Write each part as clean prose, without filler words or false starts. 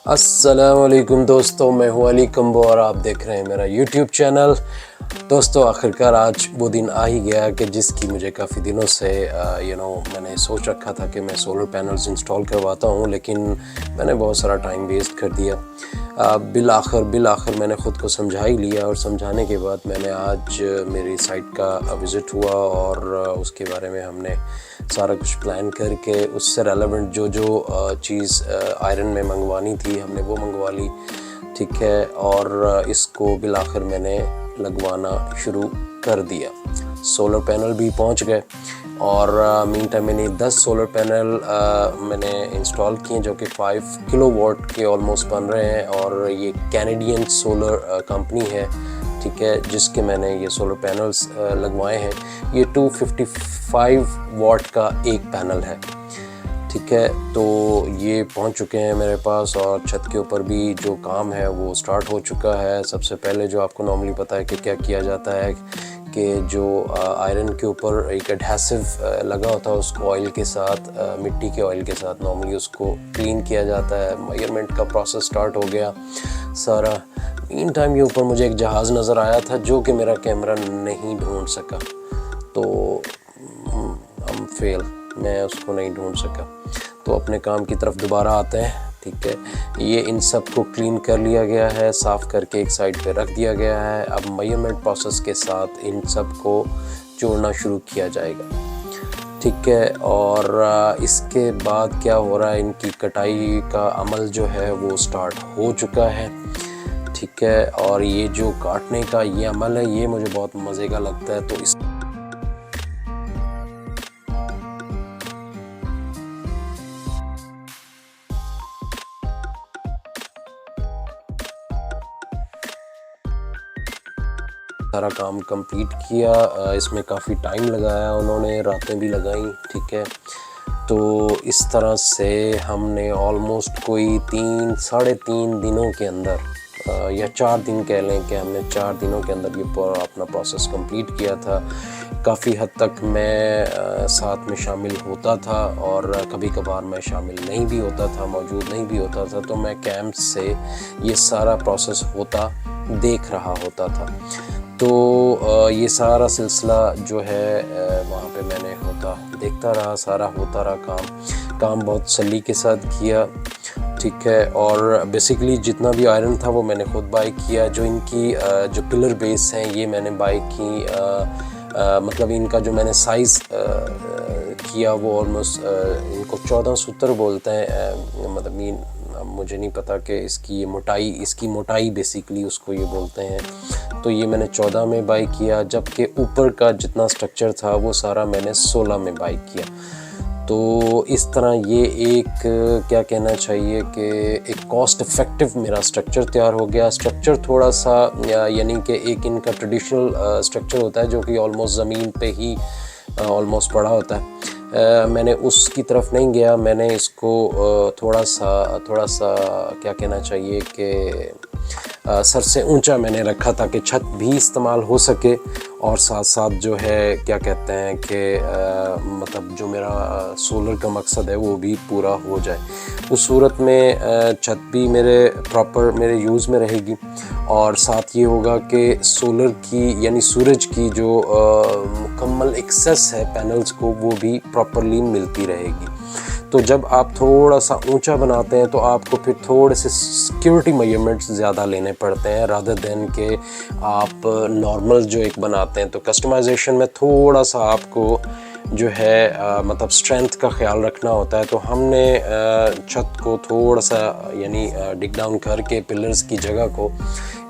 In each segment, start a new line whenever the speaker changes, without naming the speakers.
अस्सलामुअलैकुम दोस्तों, मैं हूं अली कम्बो और आप देख रहे हैं मेरा यूट्यूब चैनल। दोस्तों, आखिरकार आज वो दिन आ ही गया कि जिसकी मुझे काफ़ी दिनों से मैंने सोच रखा था कि मैं सोलर पैनल्स इंस्टॉल करवाता हूं, लेकिन मैंने बहुत सारा टाइम वेस्ट कर दिया। बिल आखिर मैंने ख़ुद को समझा ही लिया और समझाने के बाद मैंने आज मेरी साइट का विज़िट हुआ और उसके बारे में हमने सारा कुछ प्लान करके उससे रेलेवेंट जो चीज़ आयरन में मंगवानी थी हमने वो मंगवा ली, ठीक है। और इसको बिल आखिर मैंने लगवाना शुरू कर दिया। सोलर पैनल भी पहुंच गए और मीन टाइम मैंने 10 सोलर पैनल मैंने इंस्टॉल किए जो कि 5 किलोवाट के ऑलमोस्ट बन रहे हैं। और ये कैनेडियन सोलर कंपनी है, ठीक है, जिसके मैंने ये सोलर पैनल्स लगवाए हैं। ये 255 वाट का एक पैनल है, ठीक है। तो ये पहुंच चुके हैं मेरे पास और छत के ऊपर भी जो काम है वो स्टार्ट हो चुका है। सबसे पहले जो आपको नॉर्मली पता है कि क्या किया जाता है कि जो आयरन के ऊपर एक एडहेसिव लगा होता है उसको ऑयल के साथ, मिट्टी के ऑयल के साथ नॉर्मली उसको क्लीन किया जाता है। मेजरमेंट का प्रोसेस स्टार्ट हो गया सारा। इन टाइम के ऊपर मुझे एक जहाज़ नज़र आया था जो कि मेरा कैमरा नहीं ढूंढ सका, तो मैं उसको नहीं ढूंढ सका। तो अपने काम की तरफ दोबारा आते हैं, ठीक है। ये इन सब को क्लीन कर लिया गया है, साफ़ करके एक साइड पे रख दिया गया है। अब मेजरमेंट प्रोसेस के साथ इन सब को जोड़ना शुरू किया जाएगा, ठीक है। और इसके बाद क्या हो रहा है, इनकी कटाई का अमल जो है वो स्टार्ट हो चुका है, ठीक है। और ये जो काटने का ये अमल है ये मुझे बहुत मज़े का लगता है। तो इस सारा काम कंप्लीट किया। इसमें काफ़ी टाइम लगाया उन्होंने, रातें भी लगाई, ठीक है। तो इस तरह से हमने ऑलमोस्ट कोई 3-3.5 दिनों के अंदर या 4 दिन कह लें कि हमने 4 दिनों के अंदर ये अपना प्रोसेस कंप्लीट किया था। काफ़ी हद तक मैं साथ में शामिल होता था और कभी कभार मैं शामिल नहीं भी होता था, मौजूद नहीं भी होता था। तो मैं कैंप से ये सारा प्रोसेस होता देख रहा होता था। तो ये सारा सिलसिला जो है वहाँ पे मैंने देखता रहा, सारा होता रहा काम बहुत तसल्ली के साथ किया, ठीक है। और बेसिकली जितना भी आयरन था वो मैंने ख़ुद बाई किया। जो इनकी जो पिलर बेस हैं ये मैंने बाई की, मतलब इनका जो मैंने साइज़ किया वो ऑलमोस्ट इनको 14 सूत्र बोलते हैं। मतलब मीन मुझे नहीं पता कि इसकी मोटाई बेसिकली उसको ये बोलते हैं। तो ये मैंने 14 में बाई किया, जबकि ऊपर का जितना स्ट्रक्चर था वो सारा मैंने 16 में बाई किया। तो इस तरह ये एक क्या कहना चाहिए कि एक कॉस्ट इफ़ेक्टिव मेरा स्ट्रक्चर तैयार हो गया। स्ट्रक्चर थोड़ा सा यानी कि एक इनका ट्रेडिशनल स्ट्रक्चर होता है जो कि ऑलमोस्ट ज़मीन पे ही ऑलमोस्ट पड़ा होता है। मैंने उसकी तरफ नहीं गया, मैंने इसको थोड़ा सा क्या कहना चाहिए कि सर से ऊंचा मैंने रखा ताकि छत भी इस्तेमाल हो सके और साथ साथ जो है क्या कहते हैं कि मतलब जो मेरा सोलर का मकसद है वो भी पूरा हो जाए। उस सूरत में छत भी मेरे यूज़ में रहेगी और साथ ये होगा कि सोलर की यानी सूरज की जो मुकम्मल एक्सेस है पैनल्स को वो भी प्रॉपरली मिलती रहेगी। तो जब आप थोड़ा सा ऊंचा बनाते हैं तो आपको फिर थोड़े से सिक्योरिटी मेजरमेंट्स ज़्यादा लेने पड़ते हैं रादर देन के आप नॉर्मल जो एक बनाते हैं। तो कस्टमाइजेशन में थोड़ा सा आपको जो है मतलब स्ट्रेंथ का ख्याल रखना होता है। तो हमने छत को थोड़ा सा यानी डिग डाउन करके पिलर्स की जगह को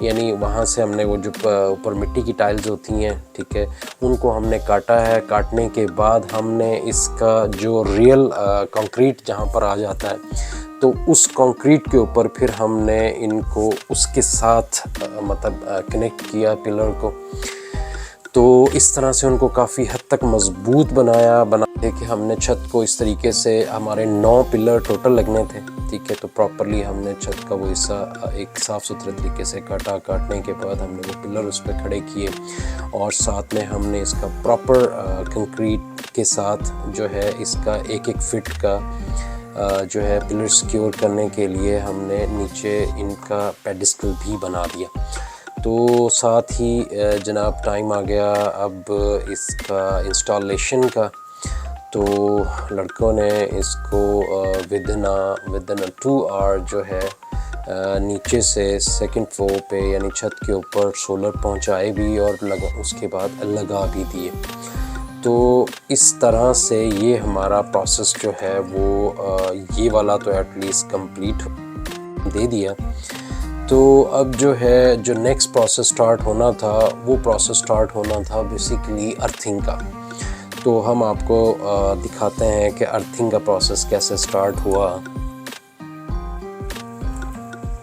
यानी वहाँ से हमने वो जो ऊपर मिट्टी की टाइल्स होती हैं, ठीक है, उनको हमने काटा है। काटने के बाद हमने इसका जो रियल कंक्रीट जहाँ पर आ जाता है तो उस कंक्रीट के ऊपर फिर हमने इनको उसके साथ मतलब कनेक्ट किया पिलर को। तो इस तरह से उनको काफ़ी हद तक मज़बूत बना के हमने छत को इस तरीके से हमारे 9 पिलर टोटल लगने थे, ठीक है। तो प्रॉपरली हमने छत का वो हिस्सा एक साफ़ सुथरे तरीके से काटने के बाद हमने वो पिलर उस पर खड़े किए और साथ में हमने इसका प्रॉपर कंक्रीट के साथ जो है इसका एक फीट का जो है पिलर सिक्योर करने के लिए हमने नीचे इनका पेडिस्टल भी बना दिया। तो साथ ही जनाब टाइम आ गया अब इसका इंस्टॉलेशन का। तो लड़कों ने इसको विदिन 2 आवर जो है नीचे से सेकंड फ्लोर पे यानी छत के ऊपर सोलर पहुंचाए भी और उसके बाद लगा भी दिए। तो इस तरह से ये हमारा प्रोसेस जो है वो ये वाला तो एटलीस्ट कंप्लीट दे दिया। तो अब जो है जो नेक्स्ट प्रोसेस स्टार्ट होना था वो प्रोसेस स्टार्ट होना था बेसिकली अर्थिंग का। तो हम आपको दिखाते हैं कि अर्थिंग का प्रोसेस कैसे स्टार्ट हुआ।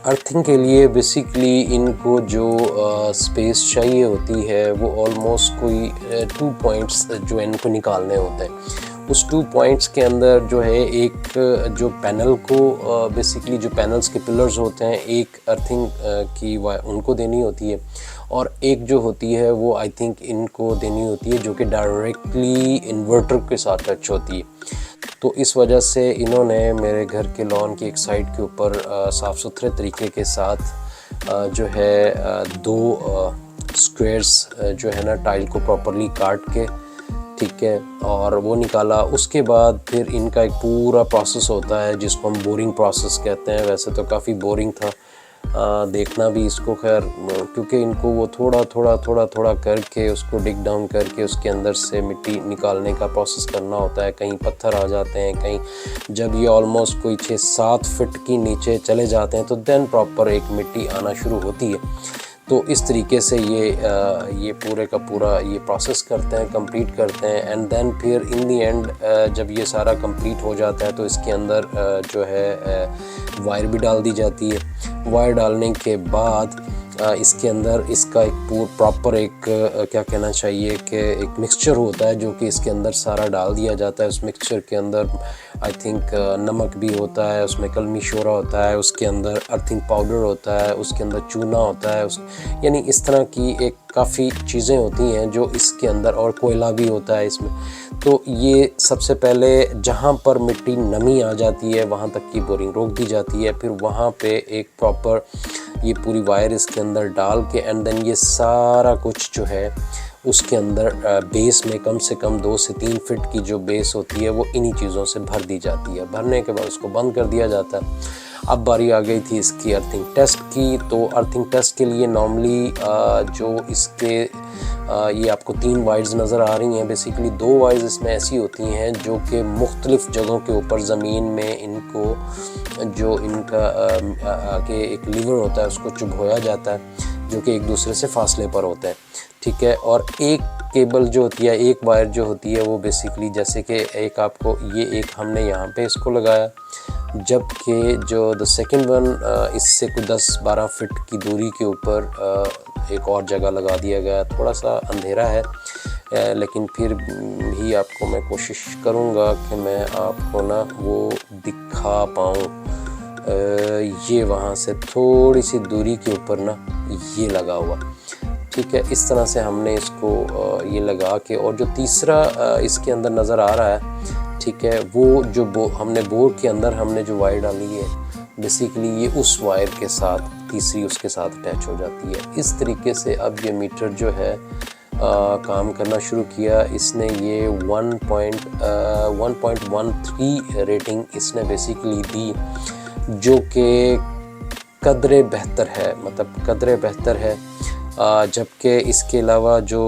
अर्थिंग के लिए बेसिकली इनको जो स्पेस चाहिए होती है वो ऑलमोस्ट कोई 2 पॉइंट्स जो इनको निकालने होते हैं। उस 2 पॉइंट्स के अंदर जो है एक जो पैनल को बेसिकली जो पैनल्स के पिलर्स होते हैं एक अर्थिंग की उनको देनी होती है और एक जो होती है वो आई थिंक इनको देनी होती है जो कि डायरेक्टली इन्वर्टर के साथ टच होती है। तो इस वजह से इन्होंने मेरे घर के लॉन की एक साइड के ऊपर साफ़ सुथरे तरीके के साथ जो है 2 स्क्वेयर्स जो है ना टाइल को प्रॉपरली काट के, ठीक है, और वो निकाला। उसके बाद फिर इनका एक पूरा प्रोसेस होता है जिसको हम बोरिंग प्रोसेस कहते हैं। वैसे तो काफ़ी बोरिंग था देखना भी इसको, खैर क्योंकि इनको वो थोड़ा करके उसको डिग डाउन करके उसके अंदर से मिट्टी निकालने का प्रोसेस करना होता है। कहीं पत्थर आ जाते हैं, कहीं जब ये ऑलमोस्ट कोई 6-7 फीट की नीचे चले जाते हैं तो देन प्रॉपर एक मिट्टी आना शुरू होती है। तो इस तरीके से ये पूरे का पूरा ये प्रोसेस करते हैं, कंप्लीट करते हैं एंड देन फिर इन दी एंड जब ये सारा कंप्लीट हो जाता है तो इसके अंदर जो है वायर भी डाल दी जाती है। वायर डालने के बाद इसके अंदर इसका एक प्रॉपर एक क्या कहना चाहिए कि एक मिक्सचर होता है जो कि इसके अंदर सारा डाल दिया जाता है। उस मिक्सचर के अंदर आई थिंक नमक भी होता है, उसमें कलमी शोरा होता है, उसके अंदर अर्थिंग पाउडर होता है, उसके अंदर चूना होता है, यानी इस तरह की एक काफ़ी चीज़ें होती हैं जो इसके अंदर, और कोयला भी होता है इसमें। तो ये सबसे पहले जहाँ पर मिट्टी नमी आ जाती है वहाँ तक की बोरिंग रोक दी जाती है, फिर वहाँ पे एक प्रॉपर ये पूरी वायर इसके अंदर डाल के एंड देन ये सारा कुछ जो है उसके अंदर बेस में कम से कम 2 से 3 फीट की जो बेस होती है वो इन्हीं चीज़ों से भर दी जाती है। भरने के बाद उसको बंद कर दिया जाता है। अब बारी आ गई थी इसकी अर्थिंग टेस्ट की। तो अर्थिंग टेस्ट के लिए नॉर्मली जो इसके ये आपको 3 वायर्स नज़र आ रही हैं। बेसिकली 2 वायर्स इसमें ऐसी होती हैं जो कि मुख्तलिफ़ जगहों के ऊपर ज़मीन में इनको जो इनका आगे एक लीवर होता है उसको चुभोया जाता है जो कि एक दूसरे से फासले पर होता है, ठीक है। और एक केबल जो होती है, एक वायर जो होती है वो बेसिकली जैसे कि एक आपको ये एक हमने यहाँ पे इसको लगाया, जबकि जो द सेकंड वन इससे कुछ 10-12 फीट की दूरी के ऊपर एक और जगह लगा दिया गया। थोड़ा सा अंधेरा है लेकिन फिर भी आपको मैं कोशिश करूँगा कि मैं आपको ना वो दिखा पाऊँ। ये वहाँ से थोड़ी सी दूरी के ऊपर ना ये लगा हुआ, ठीक है। इस तरह से हमने इसको ये लगा के, और जो तीसरा इसके अंदर नज़र आ रहा है, ठीक है, वो जो हमने बोर के अंदर हमने जो वायर डाली है बेसिकली ये उस वायर के साथ तीसरी उसके साथ अटैच हो जाती है। इस तरीके से अब ये मीटर जो है काम करना शुरू किया। इसने ये 1.13 रेटिंग इसने बेसिकली दी जो कि कदरे बेहतर है, मतलब कदरे बेहतर है। जबकि इसके अलावा जो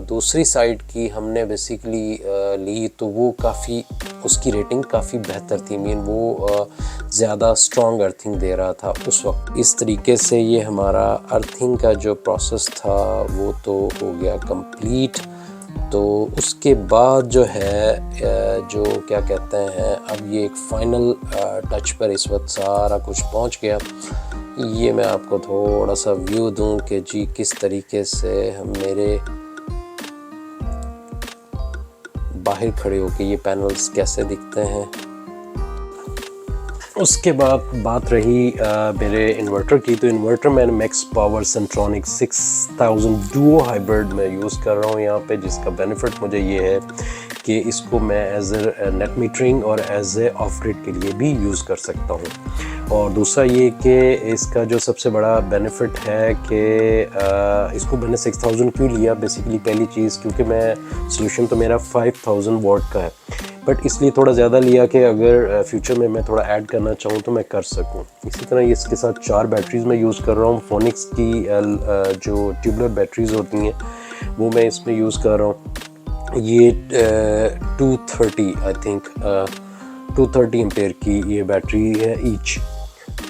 दूसरी साइड की हमने बेसिकली ली तो वो काफ़ी उसकी रेटिंग काफ़ी बेहतर थी, मीन वो ज़्यादा स्ट्रॉन्ग अर्थिंग दे रहा था उस वक्त। इस तरीके से ये हमारा अर्थिंग का जो प्रोसेस था वो तो हो गया कंप्लीट। तो उसके बाद जो है जो क्या कहते हैं, अब ये एक फ़ाइनल टच पर इस वक्त सारा कुछ पहुंच गया। ये मैं आपको थोड़ा सा व्यू दूं कि जी किस तरीके से हम मेरे बाहर खड़े होके ये पैनल्स कैसे दिखते हैं। उसके बाद बात रही मेरे इन्वर्टर की। तो इन्वर्टर मैंने मैक्स पावर सेंट्रॉनिक 6000 डुओ हाइब्रिड में यूज़ कर रहा हूँ यहाँ पे, जिसका बेनिफिट मुझे ये है कि इसको मैं एज ए नेट मीटरिंग और एज ए ऑफ ग्रिड के लिए भी यूज़ कर सकता हूँ। और दूसरा ये कि इसका जो सबसे बड़ा बेनिफिट है कि इसको मैंने 6000 क्यों लिया, बेसिकली पहली चीज़ क्योंकि मैं सोल्यूशन तो मेरा 5000 वॉट का है, बट इसलिए थोड़ा ज़्यादा लिया कि अगर फ्यूचर में मैं थोड़ा ऐड करना चाहूँ तो मैं कर सकूँ। इसी तरह इसके साथ 4 बैटरीज़ मैं यूज़ कर रहा हूँ। फोनिक्स की जो ट्यूबुलर बैटरीज़ होती हैं वो मैं इसमें यूज़ कर रहा हूँ। ये 230 आई थिंक 230 एम्पेयर की ये बैटरी है ईच,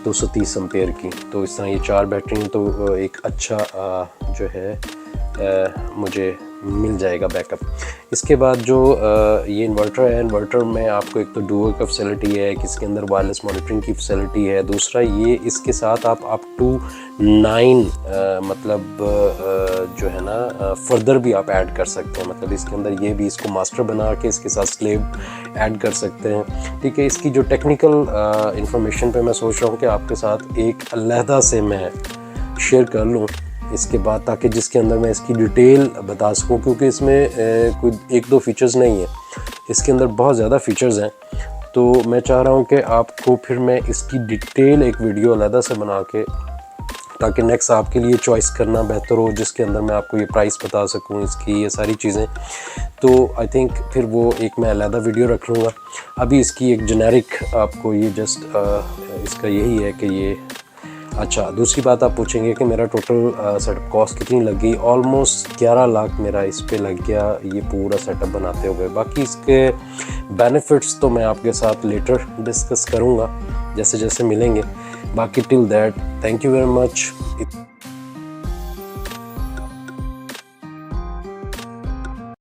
230 एम्पेयर की। तो इस तरह ये 4 बैटरी हैं तो एक अच्छा जो है मुझे मिल जाएगा बैकअप। इसके बाद जो ये इन्वर्टर है, इन्वर्टर में आपको एक तो डुओ का फैसिलिटी है, इसके अंदर वायरलेस मॉनिटरिंग की फैसिलिटी है। दूसरा ये इसके साथ आप अप टू 9 मतलब जो है ना फर्दर भी आप ऐड कर सकते हैं। मतलब इसके अंदर ये भी इसको मास्टर बना के इसके साथ स्लेव ऐड कर सकते हैं। ठीक है, इसकी जो टेक्निकल इंफॉर्मेशन पे मैं सोच रहा हूँ कि आपके साथ एक अलहदा से मैं शेयर कर लूँ इसके बाद, ताकि जिसके अंदर मैं इसकी डिटेल बता सकूं, क्योंकि इसमें कोई 1-2 फीचर्स नहीं है, इसके अंदर बहुत ज़्यादा फीचर्स हैं। तो मैं चाह रहा हूं कि आपको फिर मैं इसकी डिटेल एक वीडियो अलग से बना के, ताकि नेक्स्ट आपके लिए चॉइस करना बेहतर हो, जिसके अंदर मैं आपको ये प्राइस बता सकूं इसकी, ये सारी चीज़ें। तो आई थिंक फिर वो एक मैं अलग वीडियो रख लूँगा। अभी इसकी एक जेनेरिक आपको ये जस्ट इसका यही है कि ये अच्छा। दूसरी बात आप पूछेंगे कि मेरा टोटल सेटअप कॉस्ट कितनी लग गई। ऑलमोस्ट 11 लाख मेरा इस पे लग गया ये पूरा सेटअप बनाते हुए। बाकी इसके बेनिफिट्स तो मैं आपके साथ लेटर डिस्कस करूँगा जैसे जैसे मिलेंगे। बाकी till that thank you very much.